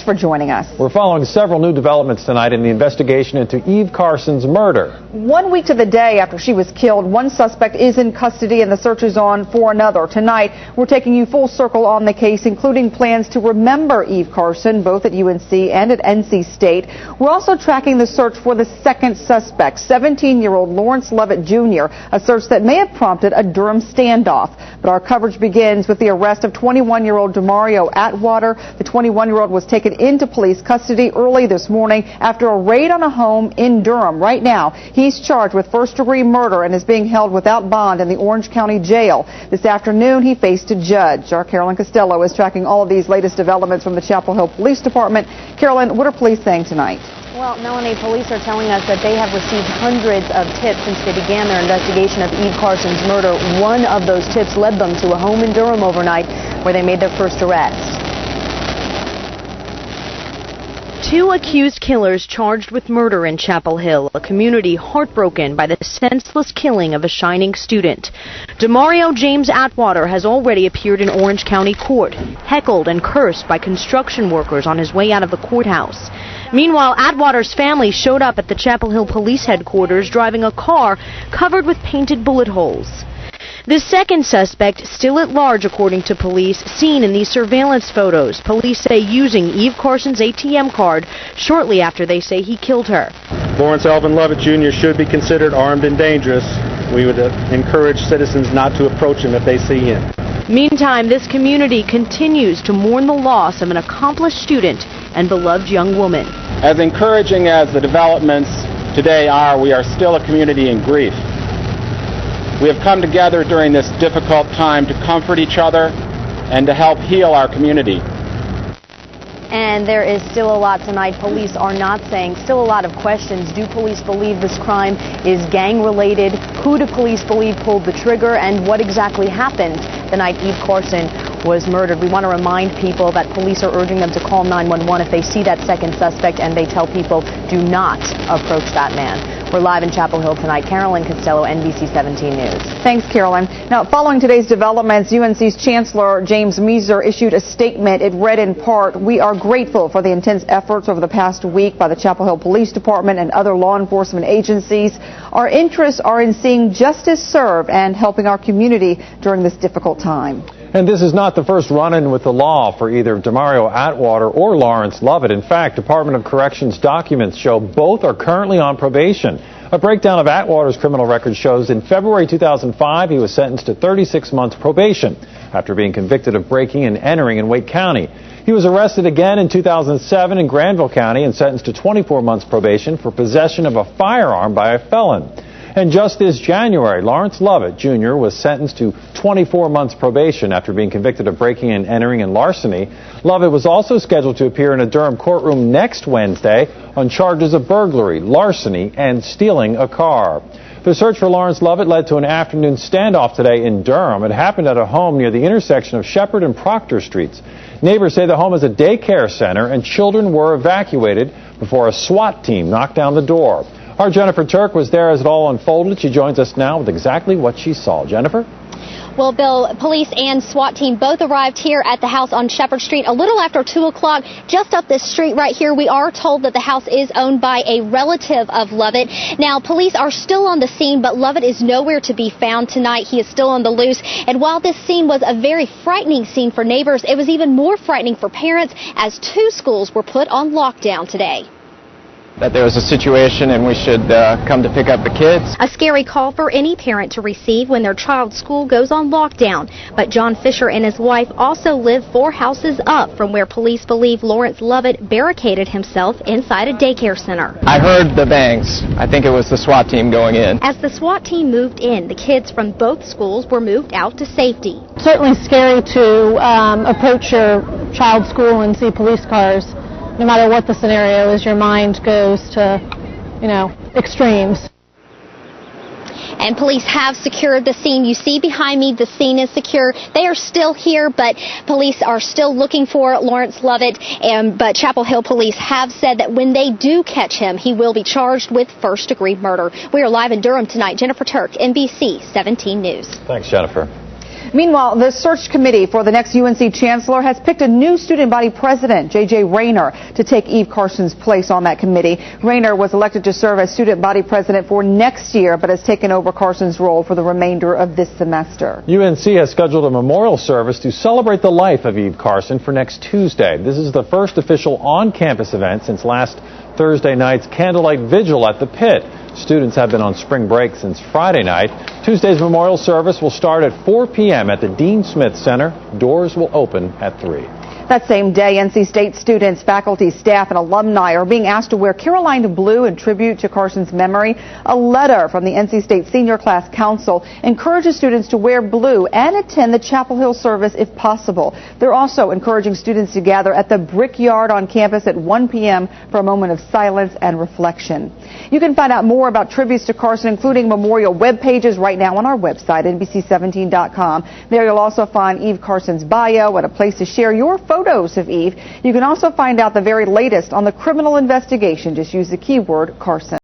for joining us. We're following several new developments tonight in the investigation into Eve Carson's murder. 1 week to the day after she was killed, one suspect is in custody and the search is on for another. Tonight, we're taking you full circle on the case, including plans to remember Eve Carson, both at UNC and at NC State. We're also tracking the search for the second suspect, 17-year-old Lawrence Lovett Jr., a search that may have prompted a Durham standoff. But our coverage begins with the arrest of 21-year-old Demario Atwater. The 21-year-old was taken into police custody early this morning after a raid on a home in Durham. Right now, he's charged with first-degree murder and is being held without bond in the Orange County Jail. This afternoon, he faced a judge. Our Carolyn Costello is tracking all of these latest developments from the Chapel Hill Police Department. Carolyn, what are police saying tonight? Well, Melanie, police are telling us that they have received hundreds of tips since they began their investigation of Eve Carson's murder. One of those tips led them to a home in Durham overnight where they made their first arrest. 2 accused killers charged with murder in Chapel Hill, a community heartbroken by the senseless killing of a shining student. Demario James Atwater has already appeared in Orange County Court, heckled and cursed by construction workers on his way out of the courthouse. Meanwhile, Atwater's family showed up at the Chapel Hill Police Headquarters driving a car covered with painted bullet holes. The second suspect, still at large according to police, seen in these surveillance photos. Police say using Eve Carson's ATM card shortly after they say he killed her. Lawrence Alvin Lovett Jr. should be considered armed and dangerous. We would encourage citizens not to approach him if they see him. Meantime, this community continues to mourn the loss of an accomplished student and beloved young woman. As encouraging as the developments today are, we are still a community in grief. We have come together during this difficult time to comfort each other and to help heal our community. And there is still a lot tonight. Police are not saying. Still a lot of questions. Do police believe this crime is gang-related? Who do police believe pulled the trigger? And what exactly happened the night Eve Carson was murdered? We want to remind people that police are urging them to call 911 if they see that second suspect, and they tell people do not approach that man. We're live in Chapel Hill tonight. Carolyn Costello, NBC 17 News. Thanks, Carolyn. Now, following today's developments, UNC's Chancellor James Measer issued a statement. It read in part, "We are grateful for the intense efforts over the past week by the Chapel Hill Police Department and other law enforcement agencies. Our interests are in seeing justice served and helping our community during this difficult time." And this is not the first run-in with the law for either Demario Atwater or Lawrence Lovett. In fact, Department of Corrections documents show both are currently on probation. A breakdown of Atwater's criminal record shows in February 2005, he was sentenced to 36 months probation after being convicted of breaking and entering in Wake County. He was arrested again in 2007 in Granville County and sentenced to 24 months probation for possession of a firearm by a felon. And just this January, Lawrence Lovett Jr. was sentenced to 24 months probation after being convicted of breaking and entering and larceny. Lovett was also scheduled to appear in a Durham courtroom next Wednesday on charges of burglary, larceny, and stealing a car. The search for Lawrence Lovett led to an afternoon standoff today in Durham. It happened at a home near the intersection of Shepherd and Proctor Streets. Neighbors say the home is a daycare center and children were evacuated before a SWAT team knocked down the door. Our Jennifer Turk was there as it all unfolded. She joins us now with exactly what she saw. Jennifer? Well, Bill, police and SWAT team both arrived here at the house on Shepherd Street a little after 2 o'clock, just up this street right here. We are told that the house is owned by a relative of Lovett. Now, police are still on the scene, but Lovett is nowhere to be found tonight. He is still on the loose. And while this scene was a very frightening scene for neighbors, it was even more frightening for parents as 2 schools were put on lockdown today. That there was a situation and we should come to pick up the kids. A scary call for any parent to receive when their child's school goes on lockdown. But John Fisher and his wife also live 4 houses up from where police believe Lawrence Lovett barricaded himself inside a daycare center. I heard the bangs. I think it was the SWAT team going in. As the SWAT team moved in, the kids from both schools were moved out to safety. Certainly scary to approach your child's school and see police cars. No matter what the scenario is, your mind goes to, extremes. And police have secured the scene. You see behind me, the scene is secure. They are still here, but police are still looking for Lawrence Lovett. But Chapel Hill police have said that when they do catch him, he will be charged with first-degree murder. We are live in Durham tonight. Jennifer Turk, NBC 17 News. Thanks, Jennifer. Meanwhile, the search committee for the next UNC chancellor has picked a new student body president, J.J. Rayner, to take Eve Carson's place on that committee. Rayner was elected to serve as student body president for next year, but has taken over Carson's role for the remainder of this semester. UNC has scheduled a memorial service to celebrate the life of Eve Carson for next Tuesday. This is the first official on-campus event since last Thursday night's candlelight vigil at the pit. Students have been on spring break since Friday night. Tuesday's memorial service will start at 4 p.m. at the Dean Smith Center. Doors will open at 3. That same day, NC State students, faculty, staff, and alumni are being asked to wear Carolina blue in tribute to Carson's memory. A letter from the NC State Senior Class Council encourages students to wear blue and attend the Chapel Hill service if possible. They're also encouraging students to gather at the Brickyard on campus at 1 p.m. for a moment of silence and reflection. You can find out more about tributes to Carson, including memorial web pages, right now on our website, NBC17.com. There you'll also find Eve Carson's bio and a place to share your photos of Eve. You can also find out the very latest on the criminal investigation. Just use the keyword Carson.